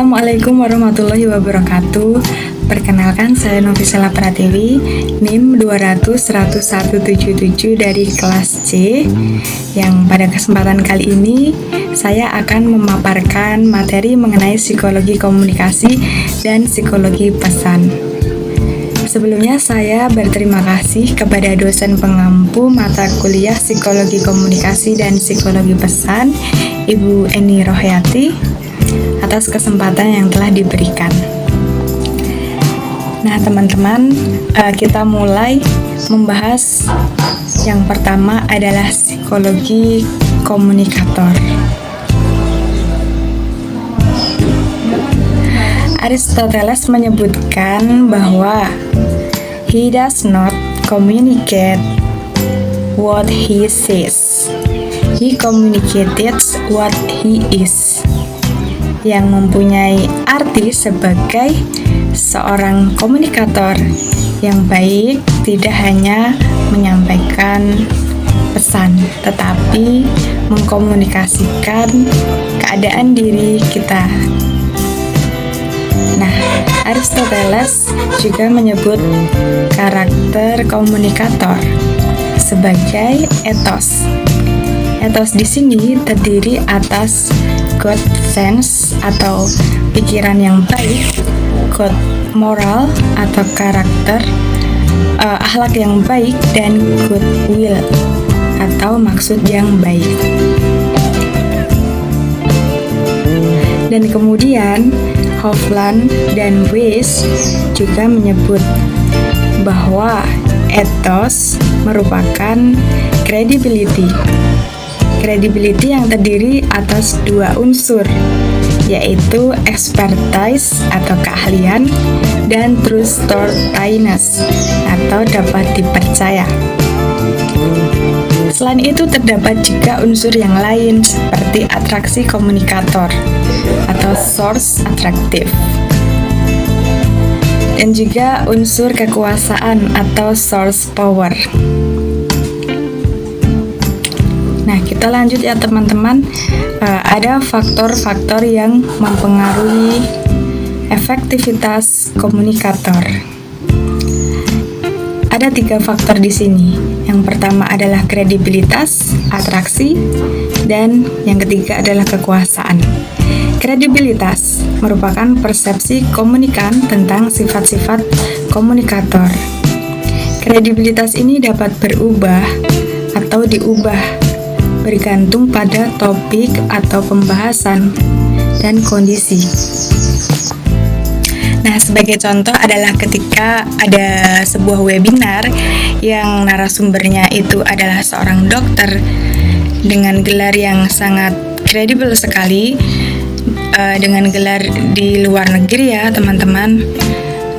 Assalamualaikum warahmatullahi wabarakatuh. Perkenalkan, saya Novisela Pratiwi, NIM 200-10177 dari kelas C. Yang pada kesempatan kali ini saya akan memaparkan materi mengenai psikologi komunikasi dan psikologi pesan. Sebelumnya saya berterima kasih kepada dosen pengampu mata kuliah psikologi komunikasi dan psikologi pesan, Ibu Eni Rohyati, atas kesempatan yang telah diberikan. Nah teman-teman, kita mulai membahas yang pertama adalah psikologi komunikator. Aristoteles menyebutkan bahwa he does not communicate what he says, he communicates what he is, yang mempunyai arti sebagai seorang komunikator yang baik tidak hanya menyampaikan pesan, tetapi mengkomunikasikan keadaan diri kita. Nah, Aristoteles juga menyebut karakter komunikator sebagai ethos. Ethos di sini terdiri atas good sense atau pikiran yang baik, good moral atau karakter akhlak yang baik, dan good will atau maksud yang baik. Dan kemudian Hofland dan Weiss juga menyebut bahwa ethos merupakan credibility yang terdiri atas dua unsur, yaitu expertise atau keahlian dan trustworthiness atau dapat dipercaya. Selain itu terdapat juga unsur yang lain seperti atraksi komunikator atau source attractive, dan juga unsur kekuasaan atau source power. Nah, kita lanjut ya teman-teman. Ada faktor-faktor yang mempengaruhi efektivitas komunikator. Ada 3 faktor di sini. Yang pertama adalah kredibilitas, atraksi, dan yang ketiga adalah kekuasaan. Kredibilitas merupakan persepsi komunikan tentang sifat-sifat komunikator. Kredibilitas ini dapat berubah atau diubah bergantung pada topik atau pembahasan dan kondisi. Nah, sebagai contoh adalah ketika ada sebuah webinar yang narasumbernya itu adalah seorang dokter dengan gelar yang sangat kredibel sekali, dengan gelar di luar negeri ya teman-teman.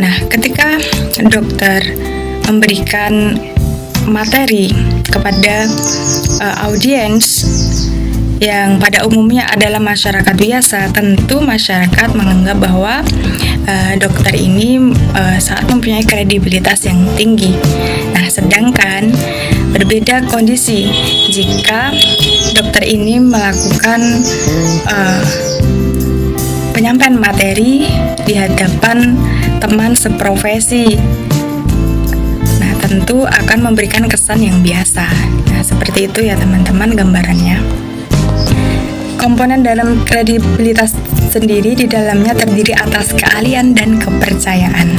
Nah, ketika dokter memberikan materi kepada audiens yang pada umumnya adalah masyarakat biasa, tentu masyarakat menganggap bahwa dokter ini sangat mempunyai kredibilitas yang tinggi. Nah, sedangkan berbeda kondisi jika dokter ini melakukan penyampaian materi di hadapan teman seprofesi. Nah, tentu akan memberikan kesan yang biasa. Nah, seperti itu ya teman-teman gambarannya. Komponen dalam kredibilitas sendiri di dalamnya terdiri atas keahlian dan kepercayaan.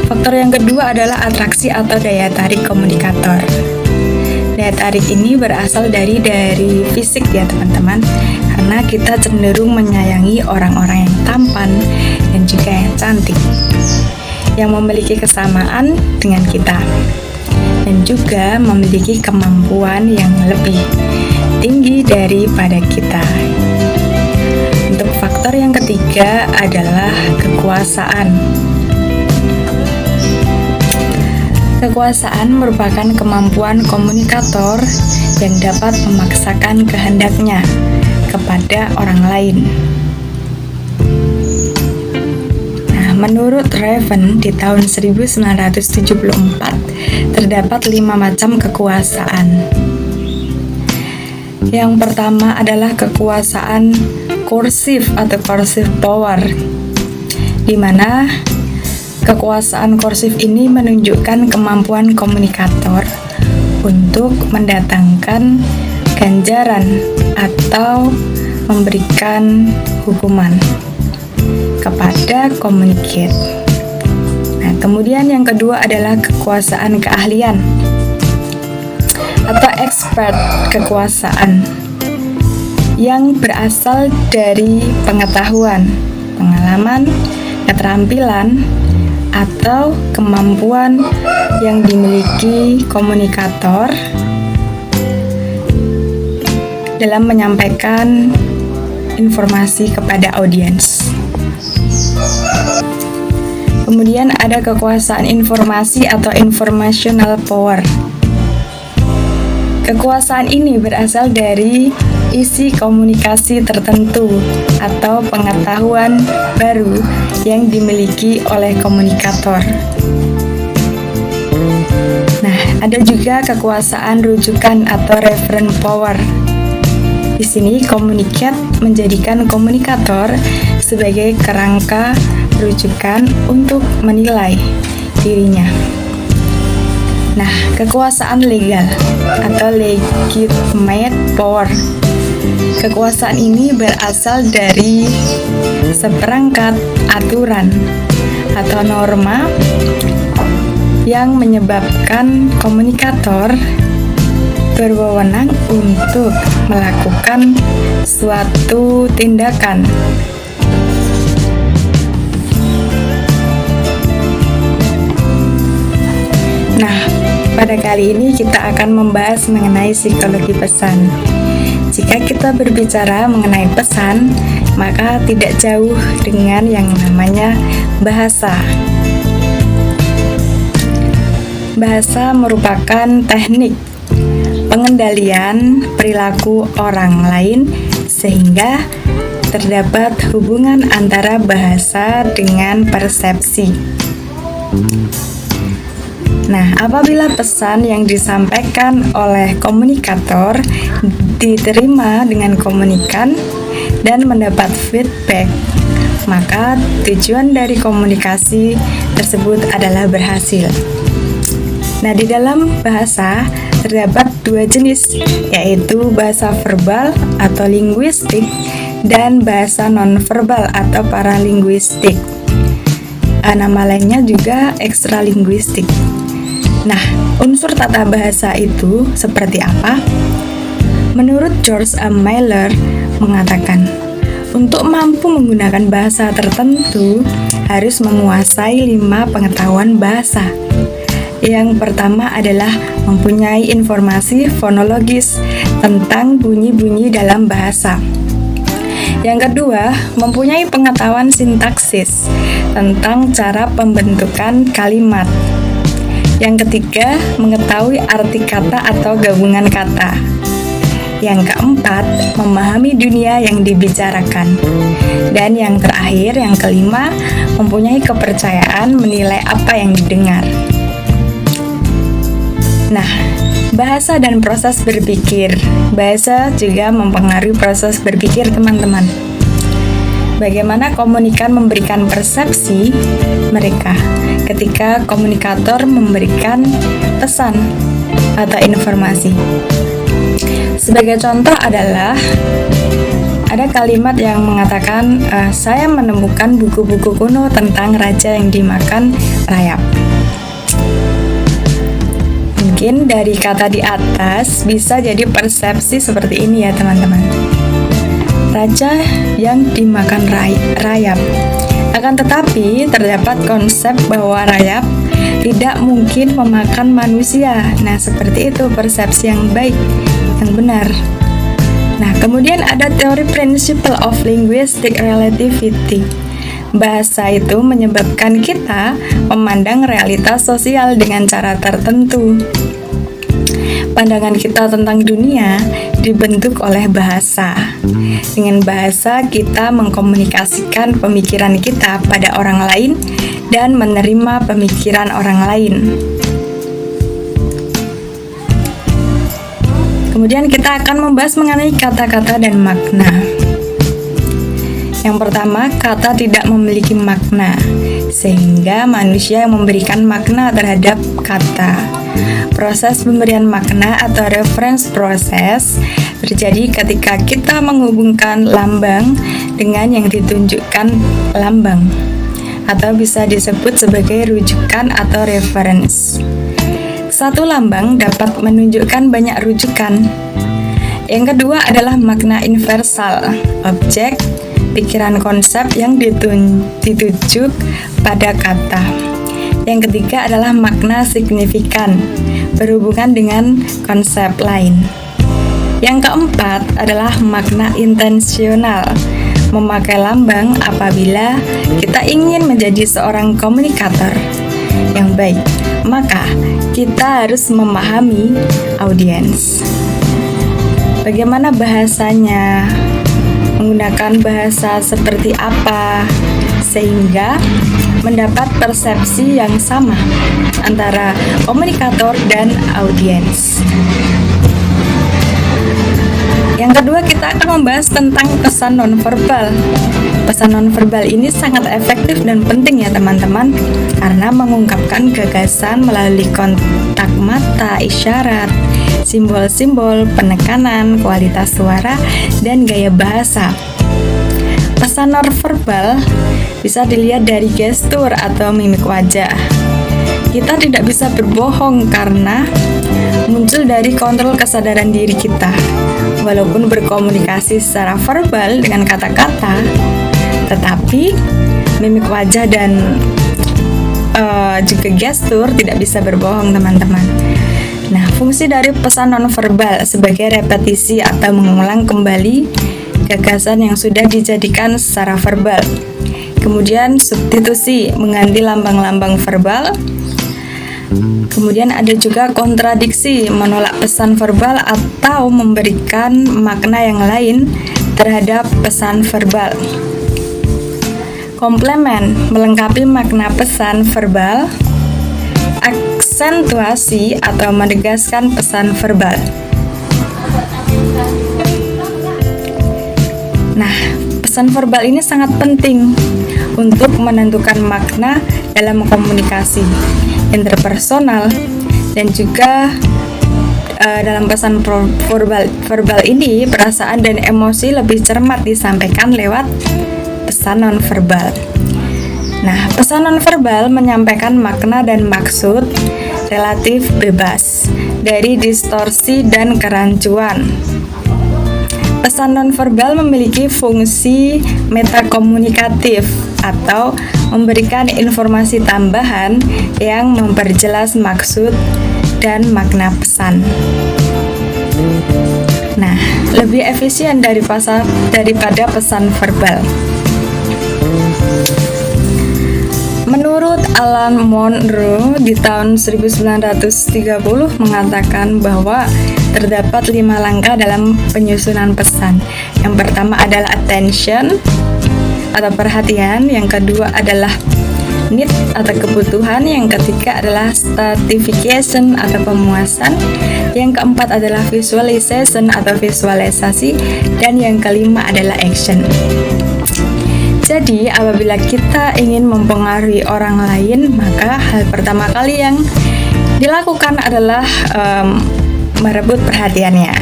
Faktor yang kedua adalah atraksi atau daya tarik komunikator. Daya tarik ini berasal dari fisik ya teman-teman, karena kita cenderung menyayangi orang-orang yang tampan dan juga yang cantik, yang memiliki kesamaan dengan kita, dan juga memiliki kemampuan yang lebih tinggi daripada kita. Untuk faktor yang ketiga adalah kekuasaan. Kekuasaan merupakan kemampuan komunikator yang dapat memaksakan kehendaknya kepada orang lain. Nah, menurut Raven di tahun 1974 terdapat 5 macam kekuasaan. Yang pertama adalah kekuasaan kursif atau cursive power, di mana kekuasaan kursif ini menunjukkan kemampuan komunikator untuk mendatangkan ganjaran atau memberikan hukuman kepada komunikat. Nah, kemudian yang kedua adalah kekuasaan keahlian atau expert kekuasaan yang berasal dari pengetahuan, pengalaman, keterampilan, atau kemampuan yang dimiliki komunikator dalam menyampaikan informasi kepada audiens. Kemudian ada kekuasaan informasi atau informational power. Kekuasaan ini berasal dari isi komunikasi tertentu atau pengetahuan baru yang dimiliki oleh komunikator. Nah, ada juga kekuasaan rujukan atau reference power. Di sini komunikat menjadikan komunikator sebagai kerangka rujukan untuk menilai dirinya. Nah, kekuasaan legal atau legitimate power. Kekuasaan ini berasal dari seperangkat aturan atau norma yang menyebabkan komunikator berwenang untuk melakukan suatu tindakan. Nah, pada kali ini kita akan membahas mengenai psikologi pesan. Jika kita berbicara mengenai pesan, maka tidak jauh dengan yang namanya bahasa. Bahasa merupakan teknik pengendalian perilaku orang lain sehingga terdapat hubungan antara bahasa dengan persepsi. Nah, apabila pesan yang disampaikan oleh komunikator diterima dengan komunikan dan mendapat feedback, maka tujuan dari komunikasi tersebut adalah berhasil. Nah, di dalam bahasa terdapat dua jenis, yaitu bahasa verbal atau linguistik dan bahasa nonverbal atau paralinguistik. Nama lainnya juga ekstralinguistik. Nah, unsur tata bahasa itu seperti apa? Menurut George A. Mailer mengatakan, untuk mampu menggunakan bahasa tertentu harus menguasai 5 pengetahuan bahasa. Yang pertama adalah mempunyai informasi fonologis tentang bunyi-bunyi dalam bahasa. Yang kedua, mempunyai pengetahuan sintaksis tentang cara pembentukan kalimat. Yang ketiga, mengetahui arti kata atau gabungan kata. Yang keempat, memahami dunia yang dibicarakan. Dan yang terakhir, yang kelima, mempunyai kepercayaan menilai apa yang didengar. Nah, bahasa dan proses berpikir. Bahasa juga mempengaruhi proses berpikir teman-teman. Bagaimana komunikan memberikan persepsi mereka ketika komunikator memberikan pesan atau informasi. Sebagai contoh adalah ada kalimat yang mengatakan, saya menemukan buku-buku kuno tentang raja yang dimakan rayap. Mungkin dari kata di atas bisa jadi persepsi seperti ini ya teman-teman. Raja yang dimakan rayap. Akan tetapi terdapat konsep bahwa rayap tidak mungkin memakan manusia. Nah, seperti itu persepsi yang baik, yang benar. Nah, kemudian ada teori Principle of Linguistic Relativity. Bahasa itu menyebabkan kita memandang realitas sosial dengan cara tertentu. Pandangan kita tentang dunia dibentuk oleh bahasa. Dengan bahasa kita mengkomunikasikan pemikiran kita pada orang lain dan menerima pemikiran orang lain. Kemudian kita akan membahas mengenai kata-kata dan makna. Yang pertama, kata tidak memiliki makna, sehingga manusia yang memberikan makna terhadap kata. Proses pemberian makna atau reference proses terjadi ketika kita menghubungkan lambang dengan yang ditunjukkan lambang, atau bisa disebut sebagai rujukan atau reference. Satu lambang dapat menunjukkan banyak rujukan. Yang kedua adalah makna universal, objek, pikiran, konsep yang dituju pada kata. Yang ketiga adalah makna signifikan, berhubungan dengan konsep lain. Yang keempat adalah makna intensional, memakai lambang apabila kita ingin menjadi seorang komunikator yang baik, maka kita harus memahami audiens. Bagaimana bahasanya, menggunakan bahasa seperti apa, sehingga mendapat persepsi yang sama antara komunikator dan audiens. Yang kedua, kita akan membahas tentang pesan nonverbal. Pesan nonverbal ini sangat efektif dan penting ya teman-teman, karena mengungkapkan gagasan melalui kontak mata, isyarat, simbol-simbol, penekanan, kualitas suara, dan gaya bahasa. Pesan nonverbal bisa dilihat dari gestur atau mimik wajah. Kita tidak bisa berbohong karena muncul dari kontrol kesadaran diri kita. Walaupun berkomunikasi secara verbal dengan kata-kata, tetapi mimik wajah dan juga gestur tidak bisa berbohong teman-teman. Nah, fungsi dari pesan nonverbal sebagai repetisi atau mengulang kembali gagasan yang sudah dijadikan secara verbal. Kemudian substitusi, mengganti lambang-lambang verbal. Kemudian ada juga kontradiksi, menolak pesan verbal atau memberikan makna yang lain terhadap pesan verbal. Komplemen, melengkapi makna pesan verbal. Aksentuasi atau menegaskan pesan verbal. Nah, pesan verbal ini sangat penting untuk menentukan makna dalam komunikasi interpersonal, dan juga dalam pesan verbal ini perasaan dan emosi lebih cermat disampaikan lewat pesan nonverbal. Nah, pesan nonverbal menyampaikan makna dan maksud relatif bebas dari distorsi dan kerancuan. Pesan nonverbal memiliki fungsi metakomunikatif atau memberikan informasi tambahan yang memperjelas maksud dan makna pesan. Nah, lebih efisien daripada pesan verbal. Menurut Alan Monroe di tahun 1930 mengatakan bahwa terdapat 5 langkah dalam penyusunan pesan. Yang pertama adalah attention atau perhatian, yang kedua adalah need atau kebutuhan, yang ketiga adalah stratification atau pemuasan, yang keempat adalah visualization atau visualisasi, dan yang kelima adalah action. Jadi, apabila kita ingin mempengaruhi orang lain, maka hal pertama kali yang dilakukan adalah merebut perhatiannya.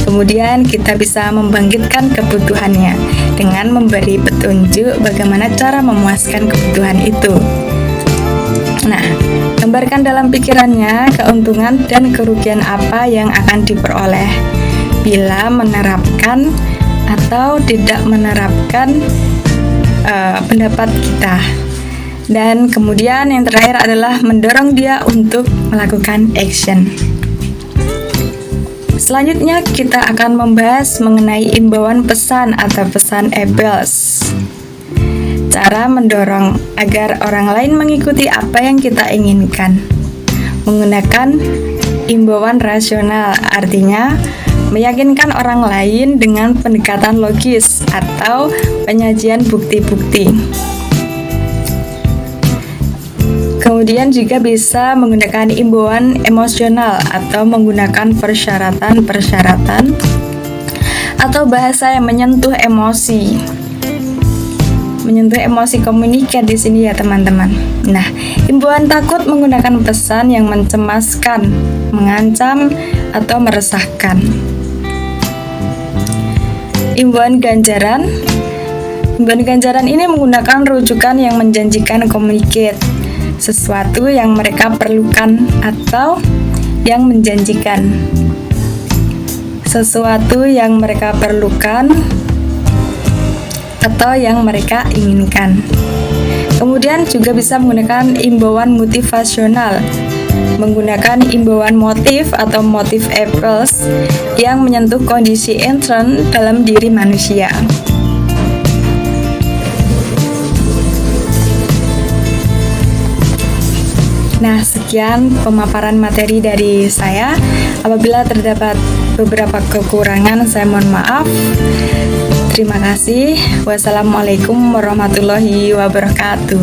Kemudian kita bisa membangkitkan kebutuhannya dengan memberi petunjuk bagaimana cara memuaskan kebutuhan itu. Nah, gambarkan dalam pikirannya keuntungan dan kerugian apa yang akan diperoleh bila menerapkan atau tidak menerapkan pendapat kita. Dan kemudian yang terakhir adalah mendorong dia untuk melakukan action. Selanjutnya kita akan membahas mengenai imbauan pesan atau pesan Abels. Cara mendorong agar orang lain mengikuti apa yang kita inginkan. Menggunakan imbauan rasional, artinya meyakinkan orang lain dengan pendekatan logis atau penyajian bukti-bukti. Kemudian juga bisa menggunakan imbauan emosional atau menggunakan persyaratan-persyaratan atau bahasa yang menyentuh emosi. menyentuh emosi komunikat di sini ya teman-teman. Nah, himbauan takut menggunakan pesan yang mencemaskan, mengancam, atau meresahkan. Himbauan ganjaran. Himbauan ganjaran ini menggunakan rujukan yang menjanjikan komunikat, sesuatu yang mereka perlukan atau yang menjanjikan. Sesuatu yang mereka perlukan atau yang mereka inginkan. Kemudian juga bisa menggunakan imbauan motivasional, menggunakan imbauan motif atau motif apples yang menyentuh kondisi intern dalam diri manusia. Nah, sekian pemaparan materi dari saya. Apabila terdapat beberapa kekurangan, saya mohon maaf. Terima kasih. Wassalamualaikum warahmatullahi wabarakatuh.